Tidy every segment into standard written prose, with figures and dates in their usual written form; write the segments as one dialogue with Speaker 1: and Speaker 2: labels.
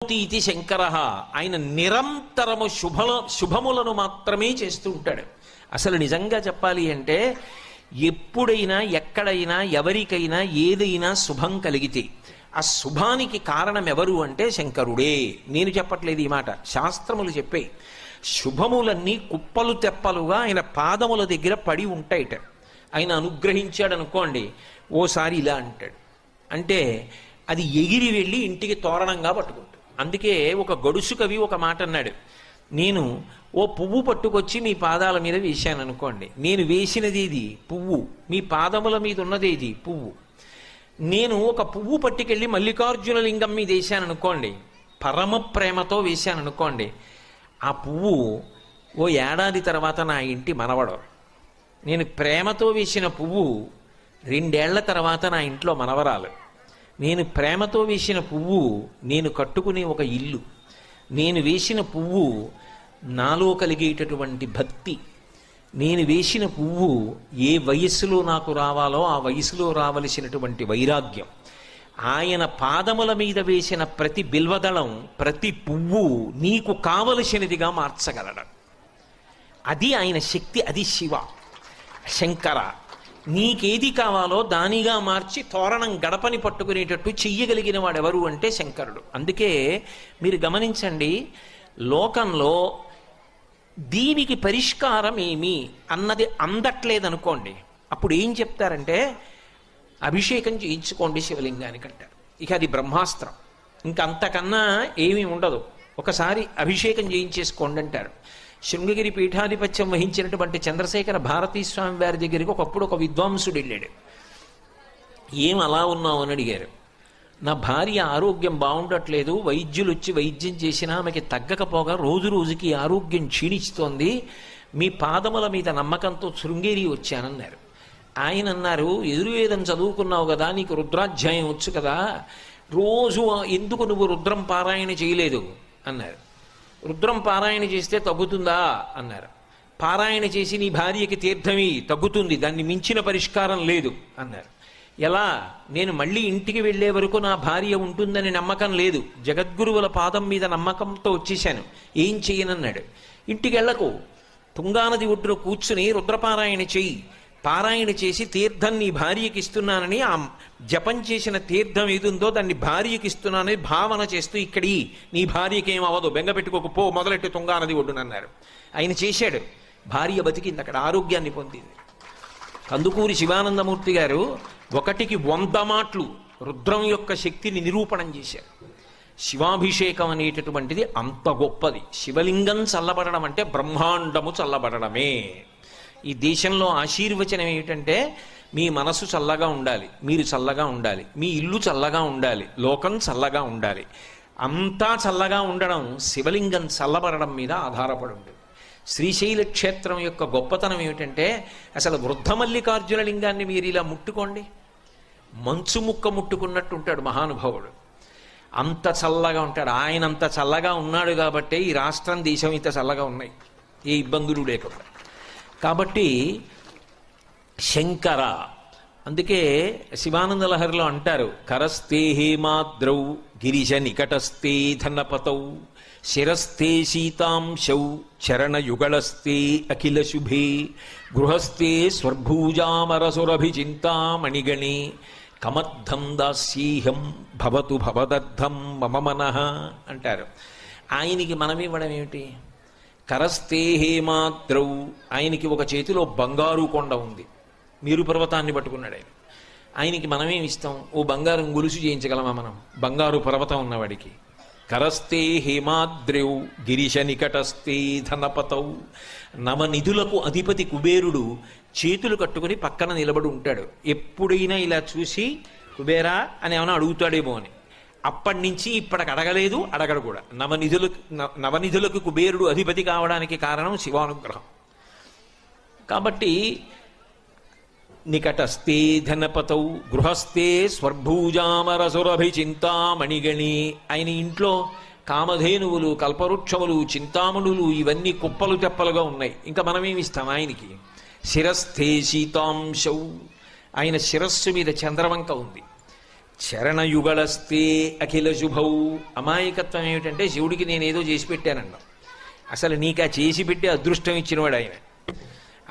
Speaker 1: కరోతి ఇది శంకర. ఆయన నిరంతరము శుభములను మాత్రమే చేస్తూ ఉంటాడు. అసలు నిజంగా చెప్పాలి అంటే ఎప్పుడైనా ఎక్కడైనా ఎవరికైనా ఏదైనా శుభం కలిగితే ఆ శుభానికి కారణం ఎవరు అంటే శంకరుడే. నేను చెప్పట్లేదు ఈ మాట, శాస్త్రములు చెప్పే. శుభములన్నీ కుప్పలు తెప్పలుగా ఆయన పాదముల దగ్గర పడి ఉంటాయిట. ఆయన అనుగ్రహించాడు అనుకోండి, ఓసారి ఇలా అంటాడు అంటే అది ఎగిరి వెళ్ళి ఇంటికి తోరణంగా పట్టుకుంటాడు. అందుకే ఒక గడుసు కవి ఒక మాట అన్నాడు, నేను ఓ పువ్వు పట్టుకొచ్చి మీ పాదాల మీద వేశాను అనుకోండి, నేను వేసినది ఇది పువ్వు, మీ పాదముల మీద ఉన్నది ఇది పువ్వు. నేను ఒక పువ్వు పట్టుకెళ్ళి మల్లికార్జున లింగం మీద వేశాను అనుకోండి, పరమ ప్రేమతో వేశాను అనుకోండి, ఆ పువ్వు ఓ ఏడాది తర్వాత నా ఇంటి మనవడు. నేను ప్రేమతో వేసిన పువ్వు 2 ఏళ్ల తర్వాత నా ఇంట్లో మనవరాలు. నేను ప్రేమతో వేసిన పువ్వు నేను కట్టుకునే ఒక ఇల్లు. నేను వేసిన పువ్వు నాలో కలిగేటటువంటి భక్తి. నేను వేసిన పువ్వు ఏ వయస్సులో నాకు రావాలో ఆ వయసులో రావలసినటువంటి వైరాగ్యం. ఆయన పాదముల మీద వేసిన ప్రతి బిల్వదళం, ప్రతి పువ్వు నీకు కావలసినదిగా మార్చగలడు. అది ఆయన శక్తి, అది శివ శంకర. నీకేది కావాలో దానిగా మార్చి తోరణం గడపని పట్టుకునేటట్టు చెయ్యగలిగిన వాడెవరు అంటే శంకరుడు. అందుకే మీరు గమనించండి, లోకంలో దీనికి పరిష్కారం ఏమి అన్నది అందట్లేదనుకోండి, అప్పుడు ఏం చెప్తారంటే అభిషేకం చేయించుకోండి శివలింగానికి అంటారు. ఇక అది బ్రహ్మాస్త్రం, ఇంకా అంతకన్నా ఏమీ ఉండదు. ఒకసారి అభిషేకం చేయించేసుకోండి అంటారు. శృంగగిరి పీఠాధిపత్యం వహించినటువంటి చంద్రశేఖర భారతీ స్వామి వారి దగ్గరికి ఒకప్పుడు ఒక విద్వాంసుడు వెళ్ళాడు. ఏం అలా ఉన్నావు అని అడిగారు. నా భార్య ఆరోగ్యం బాగుండట్లేదు, వైద్యులు వచ్చి వైద్యం చేసినా ఆమెకి తగ్గకపోగా రోజు రోజుకి ఆరోగ్యం క్షీణిస్తోంది, మీ పాదముల మీద నమ్మకంతో శృంగేరి వచ్చానన్నారు. ఆయన అన్నారు, ఎదుర్వేదం చదువుకున్నావు కదా, నీకు రుద్రాధ్యాయం వచ్చు కదా, రోజు ఎందుకు నువ్వు రుద్రం పారాయణ చేయలేదు అన్నారు. రుద్రం పారాయణ చేస్తే తగ్గుతుందా అన్నారు. పారాయణ చేసి నీ భార్యకి తీర్థమి తగ్గుతుంది, దాన్ని మించిన పరిష్కారం లేదు అన్నారు. ఎలా? నేను మళ్ళీ ఇంటికి వెళ్లే వరకు నా భార్య ఉంటుందని నమ్మకం లేదు, జగద్గురువుల పాదం మీద నమ్మకంతో వచ్చేశాను, ఏం చెయ్యనన్నాడు. ఇంటికి వెళ్ళకు, తుంగానది ఒడ్డున కూర్చుని రుద్రపారాయణ చెయ్యి, పారాయణ చేసి తీర్థం నీ భార్యకి ఇస్తున్నానని, ఆ జపం చేసిన తీర్థం ఏదుందో దాన్ని భార్యకి ఇస్తున్నానని భావన చేస్తూ ఇక్కడి నీ భార్యకి ఏం అవ్వదు, బెంగ పెట్టుకోకపో, మొదలెట్టు తుంగానది ఒడ్డునన్నారు. ఆయన చేశాడు, భార్య బతికింది, అక్కడ ఆరోగ్యాన్ని పొందింది. కందుకూరి శివానందమూర్తి గారు 1కి 100 మాటలు రుద్రం యొక్క శక్తిని నిరూపణం చేశారు. శివాభిషేకం అనేటటువంటిది అంత గొప్పది. శివలింగం చల్లబడడం అంటే బ్రహ్మాండము చల్లబడడమే. ఈ దేశంలో ఆశీర్వచనం ఏమిటంటే మీ మనసు చల్లగా ఉండాలి, మీరు చల్లగా ఉండాలి, మీ ఇల్లు చల్లగా ఉండాలి, లోకం చల్లగా ఉండాలి. అంతా చల్లగా ఉండడం శివలింగం చల్లబడడం మీద ఆధారపడి ఉంటుంది. శ్రీశైల క్షేత్రం యొక్క గొప్పతనం ఏమిటంటే అసలు వృద్ధ మల్లికార్జున లింగాన్ని మీరు ఇలా ముట్టుకోండి, మంచు ముక్క ముట్టుకున్నట్టు ఉంటాడు మహానుభావుడు. అంత చల్లగా ఉంటాడు. ఆయన అంత చల్లగా ఉన్నాడు కాబట్టే ఈ రాష్ట్రం, దేశం ఇంత చల్లగా ఉన్నాయి, ఏ ఇబ్బందులు లేకుండా. కాబట్టి శంకర, అందుకే శివానంద లహరిలో అంటారు, కరస్తే హేమాద్రౌ గిరిజ నికటస్తే ధనపతౌ శిరస్తే శీతాంశౌ చరణయుగళస్తే అఖిల శుభే గృహస్థే స్వర్భూజామరసురభిచింతామణిగణే కమర్థం దాస్యేహం భవతు భవదర్థం మమ మనః అంటారు. ఆయనకి మనం ఇవ్వడం ఏమిటి? కరస్తే హేమాద్రౌ, ఆయనకి ఒక చేతిలో బంగారు కొండ ఉంది, మేరు పర్వతాన్ని పట్టుకున్నాడు ఆయన. ఆయనకి మనమేమి ఇస్తాం? ఓ బంగారం గొలుసు చేయించగలమా మనం బంగారు పర్వతం ఉన్నవాడికి? కరస్తే హేమాద్రౌ గిరిశ నికటస్తే ధనపతౌ. నవనిధులకు అధిపతి కుబేరుడు చేతులు కట్టుకుని పక్కన నిలబడి ఉంటాడు. ఎప్పుడైనా ఇలా చూసి కుబేరా అని ఏమైనా అడుగుతాడేమో అని. అప్పటి నుంచి ఇప్పటికి అడగలేదు, అడగడు కూడా. నవనిధులకు కుబేరుడు అధిపతి కావడానికి కారణం శివానుగ్రహం. కాబట్టి నికటస్తే ధనపతౌ గృహస్థే స్వర్భూజామరసురభిచింతామణిగణి. ఆయన ఇంట్లో కామధేనువులు, కల్పవృక్షములు, చింతామణులు ఇవన్నీ కుప్పలు తెప్పలుగా ఉన్నాయి. ఇంకా మనమేమిస్తాం ఆయనకి? శిరస్థే శీతాంశౌ, ఆయన శిరస్సు మీద చంద్రవంక ఉంది. చరణయుగళస్తే అఖిల శుభౌ. అమాయకత్వం ఏమిటంటే శివుడికి నేనేదో చేసి పెట్టానన్నా, అసలు నీకు ఆ చేసి పెట్టే అదృష్టం ఇచ్చినవాడు ఆయన.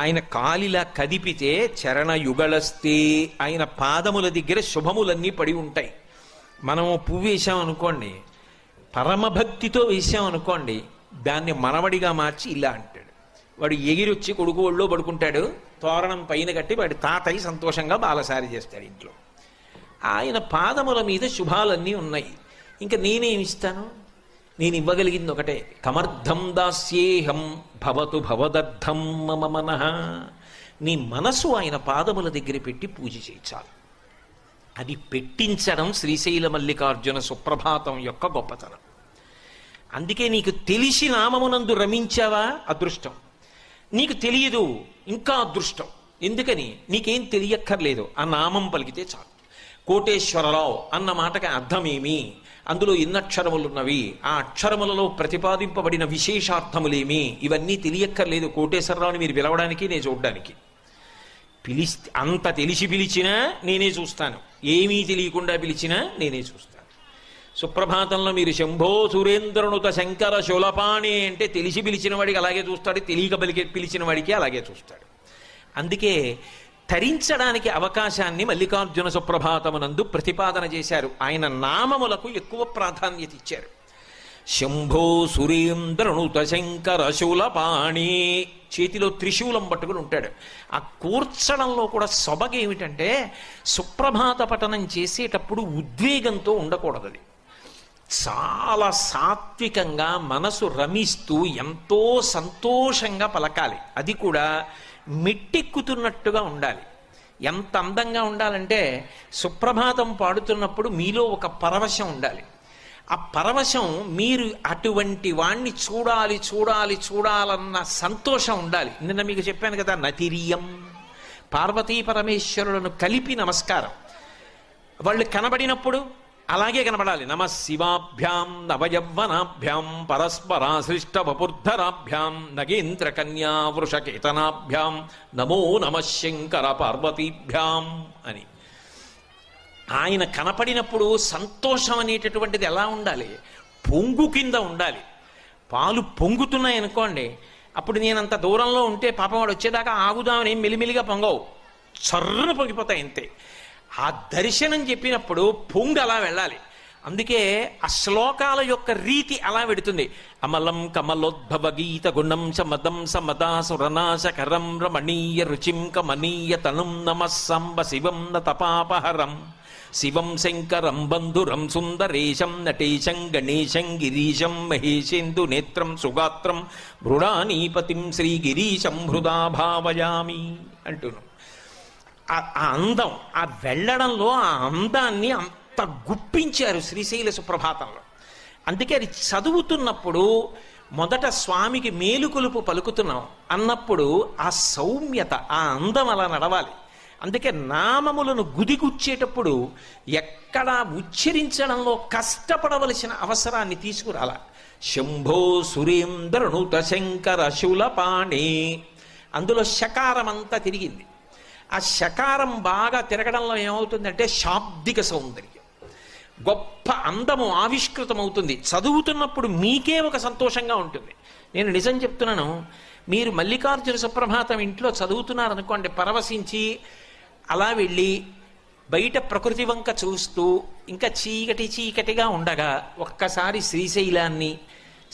Speaker 1: ఆయన కాలిలా కదిపితే చరణయుగళస్తే, ఆయన పాదముల దగ్గర శుభములన్నీ పడి ఉంటాయి. మనం పువ్వు వేసామనుకోండి, పరమభక్తితో వేసామనుకోండి, దాన్ని మనవడిగా మార్చి ఇలా అంటాడు. వాడు ఎగిరొచ్చి కొడుకు ఒళ్ళో పడుకుంటాడు, తోరణం పైన కట్టి వాడి తాతయ్య సంతోషంగా బాలసారి చేస్తాడు ఇంట్లో. ఆయన పాదముల మీద శుభాలన్నీ ఉన్నాయి. ఇంకా నేనేమిస్తాను? నేను ఇవ్వగలిగింది ఒకటే, కమర్థం దాస్యేహం భవతు భవదర్థం మమ మనః. నీ మనసు ఆయన పాదముల దగ్గర పెట్టి పూజ చేయించాలి. అది పెట్టించడం శ్రీశైల మల్లికార్జున సుప్రభాతం యొక్క గొప్పతనం. అందుకే నీకు తెలిసి నామమునందు రమించావా అదృష్టం, నీకు తెలియదు ఇంకా అదృష్టం. ఎందుకని? నీకేం తెలియక్కర్లేదు, ఆ నామం పలికితే చాలు. కోటేశ్వరరావు అన్న మాటకి అర్థమేమి, అందులో ఎన్ని అక్షరములున్నవి, ఆ అక్షరములలో ప్రతిపాదింపబడిన విశేషార్థములేమి, ఇవన్నీ తెలియక్కర్లేదు కోటేశ్వరరావుని మీరు పిలవడానికి, నేను చూడ్డానికి. అంత తెలిసి పిలిచినా నేనే చూస్తాను, ఏమీ తెలియకుండా పిలిచినా నేనే చూస్తాను. సుప్రభాతంలో మీరు శంభో సురేంద్రనుత శంకర శూలపాణి అంటే తెలిసి పిలిచిన వాడికి అలాగే చూస్తాడు, తెలియక పిలిచిన వాడికి అలాగే చూస్తాడు. అందుకే తరించడానికి అవకాశాన్ని మల్లికార్జున సుప్రభాతమునందు ప్రతిపాదన చేశారు. ఆయన నామములకు ఎక్కువ ప్రాధాన్యత ఇచ్చారు. శంభో సురేంద్రనుత శంకర శూలపాణి, చేతిలో త్రిశూలం పట్టుకుని ఉంటాడు. ఆ కూర్చడంలో కూడా సొబగేమిటంటే, సుప్రభాత పఠనం చేసేటప్పుడు ఉద్వేగంతో ఉండకూడదు. అది చాలా సాత్వికంగా మనసు రమిస్తూ ఎంతో సంతోషంగా పలకాలి. అది కూడా మెట్టెక్కుతున్నట్టుగా ఉండాలి. ఎంత అందంగా ఉండాలంటే, సుప్రభాతం పాడుతున్నప్పుడు మీలో ఒక పరవశం ఉండాలి. ఆ పరవశం మీరు అటువంటి వాణ్ణి చూడాలి చూడాలి చూడాలన్న సంతోషం ఉండాలి. నిన్న మీకు చెప్పాను కదా, నతిరియం, పార్వతీ పరమేశ్వరులను కలిపి నమస్కారం. వాళ్ళు కనబడినప్పుడు అలాగే కనబడాలి. నమ శివాభ్యాం నవయవ్వనాభ్యాం పరస్పరాశ్లిష్ట వపుర్ధరాభ్యాం నగేంద్ర కన్యా వృషకేతనాభ్యాం నమో నమ శంకర పార్వతీభ్యాం అని. ఆయన కనపడినప్పుడు సంతోషం అనేటటువంటిది ఎలా ఉండాలి? పొంగు కింద ఉండాలి. పాలు పొంగుతున్నాయనుకోండి, అప్పుడు నేనంత దూరంలో ఉంటే పాపం వాడు వచ్చేదాకా ఆగుదామని మెలిమెలిగా పొంగవు, చర్రున పొంగిపోతాయి అంతే. ఆ దర్శనం చెప్పినప్పుడు పొంగు అలా వెళ్ళాలి. అందుకే ఆ శ్లోకాల యొక్క రీతి అలా పెడుతుంది. అమలం కమలోద్భవ గీత గుణం సమదం సమదాసురనాశకరం రమణీయ రుచిం కమనీయ తనుం నమః సంబ శివం నతపాపహరం శివం శంకరం బంధురం సుందరేశం నటేశం గణేశం గిరీశం మహేశేందు నేత్రం సుగాత్రం మృడానీపతిం శ్రీగిరీశం హృదా భావయామి అంటున్నాం. ఆ అందం, ఆ వెళ్ళడంలో ఆ అందాన్ని అంత గుప్పించారు శ్రీశైల సుప్రభాతంలో. అందుకే అది చదువుతున్నప్పుడు మొదట స్వామికి మేలుకొలుపు పలుకుతున్నాం అన్నప్పుడు ఆ సౌమ్యత, ఆ అందం అలా నడవాలి. అందుకే నామములను గుదిగుచ్చేటప్పుడు ఎక్కడా ఉచ్చరించడంలో కష్టపడవలసిన అవసరాన్ని తీసుకురాల. శంభో సురేంద్రనుత శంకర శూలపాణి, అందులో శకారం అంతా తిరిగింది. ఆ శకారం బాగా తిరగడంలో ఏమవుతుందంటే శాబ్దిక సౌందర్యం, గొప్ప అందము ఆవిష్కృతమవుతుంది. చదువుతున్నప్పుడు మీకే ఒక సంతోషంగా ఉంటుంది. నేను నిజం చెప్తున్నాను, మీరు మల్లికార్జున సుప్రభాతం ఇంట్లో చదువుతున్నారనుకోండి, పరవశించి అలా వెళ్ళి బయట ప్రకృతి వంక చూస్తూ ఇంకా చీకటి చీకటిగా ఉండగా ఒక్కసారి శ్రీశైలాన్ని,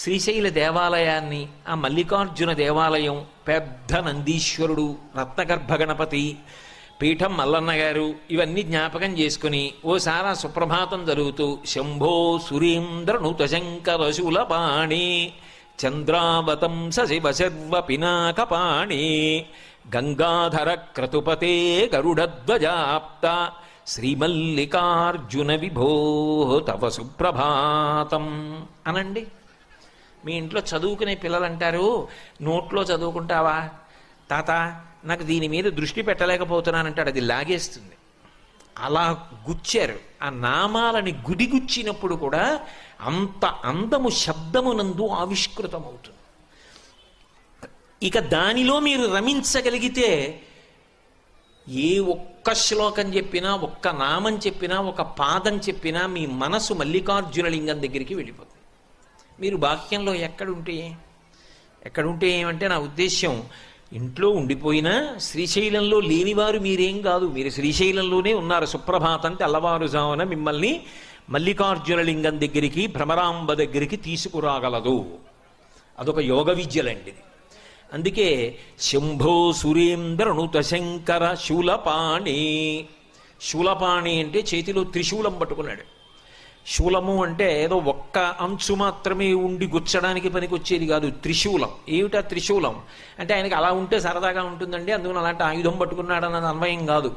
Speaker 1: శ్రీశైల దేవాలయాన్ని, ఆ మల్లికార్జున దేవాలయం, పెద్ద నందీశ్వరుడు, రత్నగర్భ గణపతి పీఠం, మల్లన్న గారు, ఇవన్నీ జ్ఞాపకం చేసుకుని ఓసారి సుప్రభాతం జరుగుతూ శంభో సురేంద్రనుత శంకర శూలపాణి చంద్రావతం శివ శర్వ పినాకపాణి గంగాధర క్రతుపతే గరుడధ్వజాప్త శ్రీమల్లికార్జున విభో తవ సుప్రభాతం అనండి. మీ ఇంట్లో చదువుకునే పిల్లలు అంటారు, నోట్లో చదువుకుంటావా తాత, నాకు దీని మీద దృష్టి పెట్టలేకపోతున్నానంటాడు, అది లాగేస్తుంది. అలా గుచ్చారు. ఆ నామాలని గుదిగుచ్చినప్పుడు కూడా అంత అందము శబ్దమునందు ఆవిష్కృతమవుతుంది. ఇక దానిలో మీరు రమించగలిగితే ఏ ఒక్క శ్లోకం చెప్పినా, ఒక్క నామం చెప్పినా, ఒక పాదం చెప్పినా మీ మనసు మల్లికార్జున లింగం దగ్గరికి వెళ్ళిపోతుంది. మీరు బాహ్యంలో ఎక్కడుంటే ఏమంటే నా ఉద్దేశ్యం, ఇంట్లో ఉండిపోయినా శ్రీశైలంలో లేనివారు మీరేం కాదు, మీరు శ్రీశైలంలోనే ఉన్నారు. సుప్రభాతం తెల్లవారుజామున మిమ్మల్ని మల్లికార్జున లింగం దగ్గరికి, భ్రమరాంబ దగ్గరికి తీసుకురాగలదు. అదొక యోగ విద్యలండిది. అందుకే శంభో సురేంద్రనుత శంకర శూలపాణి. శూలపాణి అంటే చేతిలో త్రిశూలం పట్టుకున్నాడు. శూలము అంటే ఏదో ఒక్క అంచు మాత్రమే ఉండి గుచ్చడానికి పనికొచ్చేది కాదు, త్రిశూలం. ఏమిటా త్రిశూలం అంటే ఆయనకి అలా ఉంటే సరదాగా ఉంటుందండి, అందుకని అలాంటి ఆయుధం పట్టుకున్నాడన్నది అన్వయం కాదు.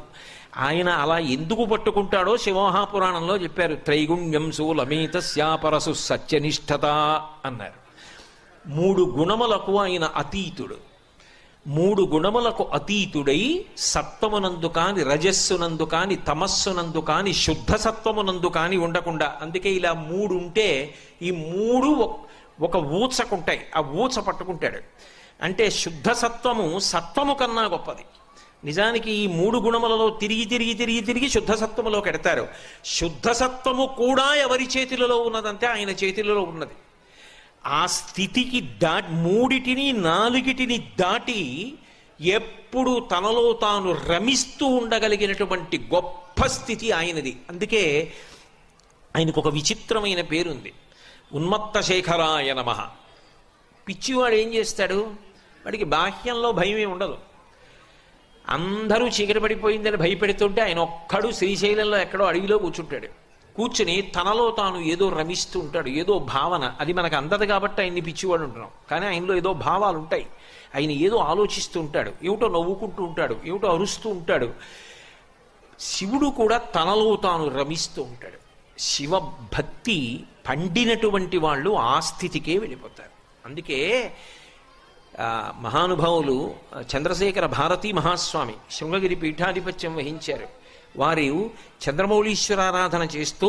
Speaker 1: ఆయన అలా ఎందుకు పట్టుకుంటాడో శివమహాపురాణంలో చెప్పారు. త్రైగుణ్యం శూలమేతస్యాపరసు సత్యనిష్టత అన్నారు. 3 గుణములకు ఆయన అతీతుడు. 3 గుణములకు అతీతుడై సత్వమునందు కాని, రజస్సునందు కాని, తమస్సునందు కాని, శుద్ధ సత్వమునందు కాని ఉండకుండా. అందుకే ఇలా 3 ఉంటే ఈ 3 ఒక ఊచకుంటాయి. ఆ ఊచ పట్టుకుంటాడు. అంటే శుద్ధ సత్వము సత్వము కన్నా గొప్పది. నిజానికి ఈ 3 గుణములలో తిరిగి శుద్ధ సత్వములో కెడతారు. శుద్ధ సత్వము కూడా ఎవరి చేతిలో ఉన్నదంటే ఆయన చేతిలో ఉన్నది. ఆ స్థితికి మూడిటిని 4టిని దాటి ఎప్పుడు తనలో తాను రమిస్తూ ఉండగలిగినటువంటి గొప్ప స్థితి ఆయనది. అందుకే ఆయనకు ఒక విచిత్రమైన పేరుంది, ఉన్మత్త శేఖరాయ నమః. పిచ్చివాడు ఏం చేస్తాడు? వాడికి బాహ్యంలో భయమే ఉండదు. అందరూ చీకటి పడిపోయిందని భయపెడుతుంటే ఆయన ఒక్కడు శ్రీశైలంలో ఎక్కడో అడవిలో కూర్చుని తనలో తాను ఏదో రమిస్తూ ఉంటాడు. ఏదో భావన, అది మనకు అందదు కాబట్టి ఆయన్ని పిచ్చివాడు ఉంటున్నాం. కానీ ఆయనలో ఏదో భావాలు ఉంటాయి. ఆయన ఏదో ఆలోచిస్తూ ఉంటాడు, ఏమిటో నవ్వుకుంటూ ఉంటాడు, ఏమిటో అరుస్తూ ఉంటాడు. శివుడు కూడా తనలో తాను రమిస్తూ ఉంటాడు. శివభక్తి పండినటువంటి వాళ్ళు ఆ స్థితికే వెళ్ళిపోతారు. అందుకే మహానుభావులు చంద్రశేఖర భారతీ మహాస్వామి శృంగగిరి పీఠాధిపత్యం వహించారు. వారు చంద్రమౌళీశ్వరారాధన చేస్తూ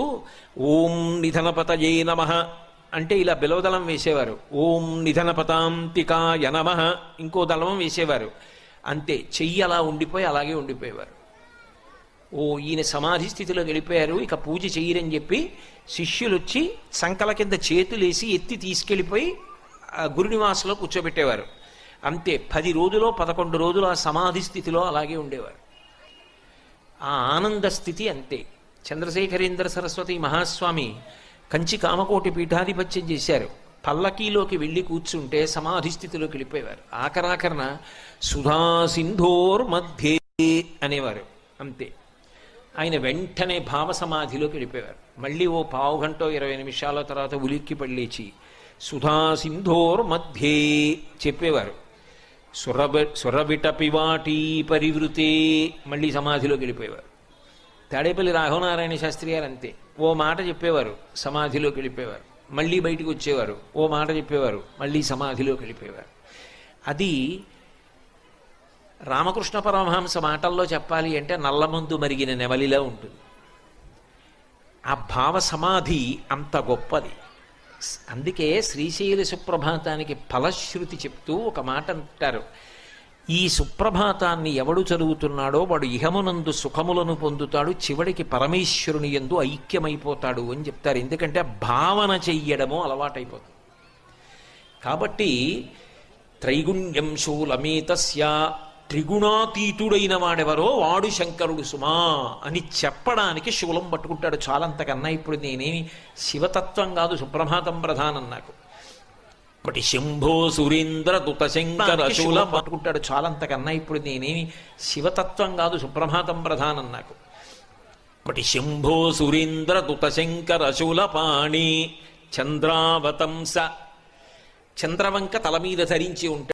Speaker 1: ఓం నిధనపతయే నమః అంటే ఇలా బిలవదళం వేసేవారు. ఓం నిధనపతాంతికాయ నమః ఇంకో దళం వేసేవారు. అంతే, చెయ్యి అలా ఉండిపోయి అలాగే ఉండిపోయేవారు. ఓ ఈయన సమాధి స్థితిలో వెళ్ళిపోయారు, ఇక పూజ చెయ్యరని చెప్పి శిష్యులు వచ్చి సంకల కింద చేతులేసి ఎత్తి తీసుకెళ్ళిపోయి గురునివాసంలో కూర్చోబెట్టేవారు. అంతే, 10 రోజులో 11 రోజులు ఆ సమాధి స్థితిలో అలాగే ఉండేవారు. ఆ ఆనంద స్థితి అంతే. చంద్రశేఖరేంద్ర సరస్వతి మహాస్వామి కంచి కామకోటి పీఠాధిపత్యం చేశారు. పల్లకీలోకి వెళ్ళి కూర్చుంటే సమాధి స్థితిలోకి వెళ్ళిపోయేవారు. ఆఖరాఖరణ సుధా సింధోర్ మధ్యే అనేవారు. అంతే, ఆయన వెంటనే భావ సమాధిలోకి వెళ్ళిపోయేవారు. మళ్ళీ ఓ పావుగంట 20 నిమిషాల తర్వాత ఉలిక్కి పడలేచి సుధా సింధోర్ మధ్యే చెప్పేవారు. సురవిటపివాటీ పరివృతే మళ్ళీ సమాధిలోకి వెళ్ళిపోయేవారు. తాడేపల్లి రాఘవనారాయణ శాస్త్రి గారు అంతే, ఓ మాట చెప్పేవారు, సమాధిలోకి వెళ్ళిపోయేవారు. మళ్ళీ బయటికి వచ్చేవారు, ఓ మాట చెప్పేవారు, మళ్ళీ సమాధిలోకి వెళ్ళిపోయేవారు. అది రామకృష్ణ పరమహంస మాటల్లో చెప్పాలి అంటే నల్లమందు మరిగిన నెమలిలా ఉంటుంది. ఆ భావ సమాధి అంత గొప్పది. అందుకే శ్రీశైల సుప్రభాతానికి ఫలశ్రుతి చెప్తూ ఒక మాట అంటారు, ఈ సుప్రభాతాన్ని ఎవడు చదువుతున్నాడో వాడు ఇహమునందు సుఖములను పొందుతాడు, చివడికి పరమేశ్వరుని యందు ఐక్యమైపోతాడు అని చెప్తారు. ఎందుకంటే భావన చెయ్యడము అలవాటైపోతుంది. కాబట్టి త్రైగుణ్యం శూలమేతస్య, త్రిగుణాతీతుడైన వాడెవరో వాడు శంకరుడు సుమా అని చెప్పడానికి శూలం పట్టుకుంటాడు. చాలంతకన్నా ఇప్పుడు నేనేమి శివతత్వం కాదు, సుప్రభాతం ప్రధానం నాకు. ఒకటి శంభో సురేంద్ర దుత శంకర శూలం పట్టుకుంటాడు. చాలంతకన్నా ఇప్పుడు నేనేమి శివతత్వం కాదు, సుప్రభాతం ప్రధానం నాకు. ఒకటి శంభో సురేంద్ర దుత శంకర శూలపాణి చంద్రావతంస, చంద్రవంక తల మీద ధరించి ఉంటాడు.